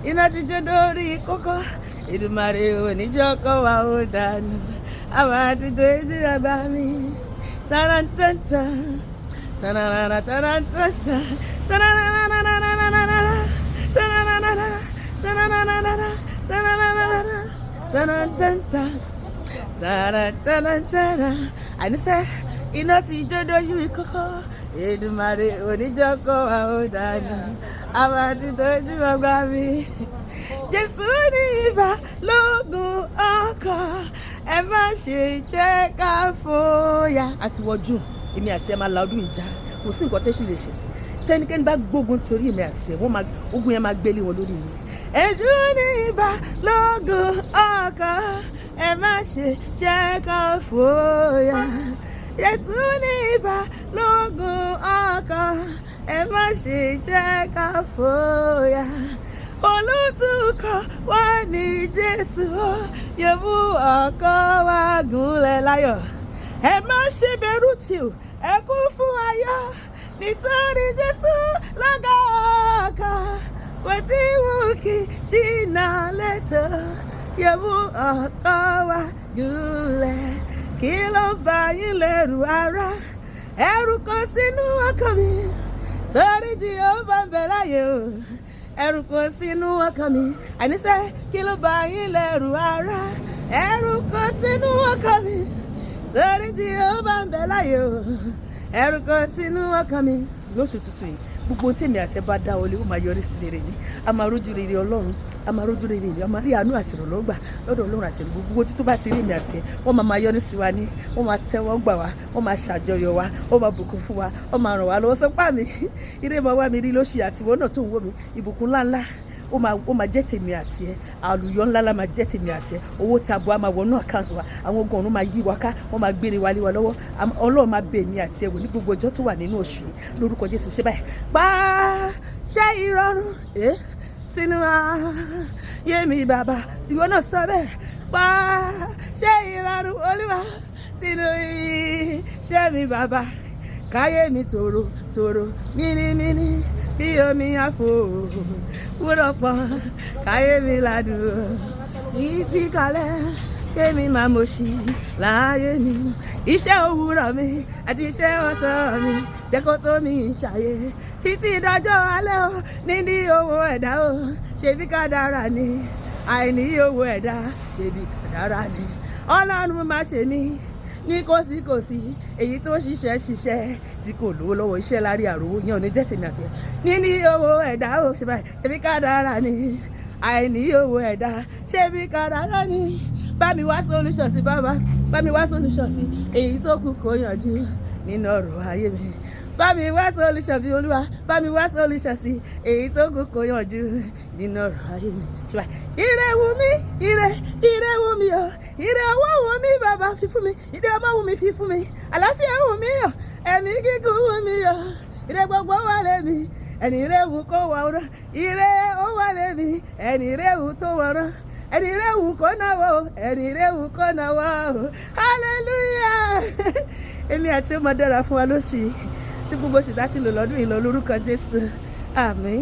iná ti jó dórí kókó Èdùmàrè oníjọ́kọ́ wa ó dànù àwa ti dojú àgbà mi tarantanta tananana tarantanta tananana tananana tananana tananana tananana àníṣe iná ti jó dórí kókó Èdùmàrè oníjọ́kọ́ wa ó dànù àwa ti dojú àgbà mi. Jésù ní ìbálòpọ̀ ọkọ ẹ má ṣe jẹ́ ká fòyà. àti wọ́jú èmi àti ẹ máa la ọdún ìjà kò sí nǹkan tẹ́sí lè ṣe sí tẹ́nikẹ́ni bá gbógun torí èmi àti ẹ ogun yẹn máa gbélé wọn lórí mi. Jésù ní ìbálòpọ̀ ọkọ ẹ má ṣe jẹ́ ká fòyà. Jésù ní ìbálòpọ̀ ọkọ ẹ má ṣe jẹ́ ká fòyà. Olùtùkọ̀ wá ní Jésù yóò mú ọkọ̀ wa gúnlẹ̀ láyọ̀. Ẹ má ṣe bẹ̀rù tì ẹ kún fún ayọ̀ nítorí Jésù lọ́gá ọkọ̀ kò tí wù kí jìnnà létò yóò mú ọkọ̀ wa gúnlẹ̀. Kí ló ń bà yín lẹ́rù ará? Ẹ̀rù kò sínú ọkàn mi torí Jèhófà ń bẹ láyé o. Ẹ̀rù kò sínú ọkàn mi àníṣe kí ló bà yín lẹ́rù ará? Ẹ̀rù kò sínú ọkàn mi torí Jèhófà ń bẹ láyé o. Ẹ̀rù kò sínú ọkàn mi. Lóṣù tuntun yìí gbogbo tèmi àti ẹ bá dá wọlé ó máa yọrí sí rere ni a máa rójú rere Ọlọ́run a máa rójú rere ni a máa rí àánú àti ìrànlọ́wọ́ gbà lọ́dọ̀ Ọlọ́run àti gbogbo tí tó bá ti rí èmi àti ẹ wọ́n máa yọrí sí wa ní wọ́n máa tẹ́wọ́ gbà wá wọ́n máa ṣàjọyọ̀ wa wọ́n máa bùkún fún wa wọ́n máa ràn wá lọ́wọ́ sọ́pà mi ire máa wá mi rí lóṣù àti ìwọ náà tó ń wò mí ìbùkún ńláńlá ó máa jẹ́ tèmi àti ẹ àlùyọ ńlá la máa jẹ́ tèmi àti ẹ owó tabua máa wọnú àkáǹtì wa àwọn ogun ọ̀run máa yí wa ká wọ́n máa gbére wa lé wa lọ́wọ́ Ọlọ́run máa bẹ̀ mí àti ẹ wò ní gbogbo ọjọ́ tó wà nínú oṣù yìí lórúkọ Jésù ṣe báyìí pàṣẹ ìrọ̀rùn sínú ayé mi bàbá ìwọ náà sọ bẹ́ẹ̀ pàṣẹ ìrọ̀rùn Olúwa sínú iṣẹ́ mi bàbá káyé mi tòrò tòrò mímímí bí omi àfò wúrọ̀ pọ̀ káyé mi ládùn títí kalẹ̀ kémi máa mọ̀ sí láyé mi. Iṣẹ́ òwúrọ̀ mi àti iṣẹ́ ọ̀sán mi jẹ́ kó tó mi ṣàyè títí dọjọ́ alẹ́ o níní owó ẹ̀dá o ṣebí kádàrá ni àìní owó ẹ̀dá ṣebí kádàrá ni Ọlọ́run má ṣe mí ní kòsíkòsí èyí tó ṣiṣẹ́ tí kò lówó lọ́wọ́ iṣẹ́ lárí àròwó yẹn ò ní jẹ́ tèmi àti ẹ̀ níní owó ẹ̀dá ò ṣe báyìí ṣebí kádàrá ni àìní owó ẹ̀dá ṣebí kádàrá ni bá mi wá solution sí bàbá bá mi wá solution sí èyí tó kù kó yanjú nínú ọ̀rọ̀ ayé mi bá mi wá solution bí Olúwa bá mi wá solution sí èyí tó kù kó yanjú nínú ọ̀rọ̀ ayé mi ṣùgbọ́n ire wù mí ire wù mí o ire owó wù mí bàbá fi fún mi ire ọmọ wù mí fi fún mi àlàáfíà wù mí o ẹ̀mí gígùn wù mí o ire gbogbo wà lẹ́mi ẹni ire wù kó wà ọ̀rọ̀ ire ó wà lẹ́mi ẹni ire wù tó wà ọ̀rọ̀ ẹni ire wù kó náwó ẹni ire wù kó náwó hallelujah. Èmi àti ọmọ dára fún wa lóṣù yìí tí gbogbo ṣùgbọ́n ti lò lọ́dún yìí lọ lórúkọ Jésù àmín.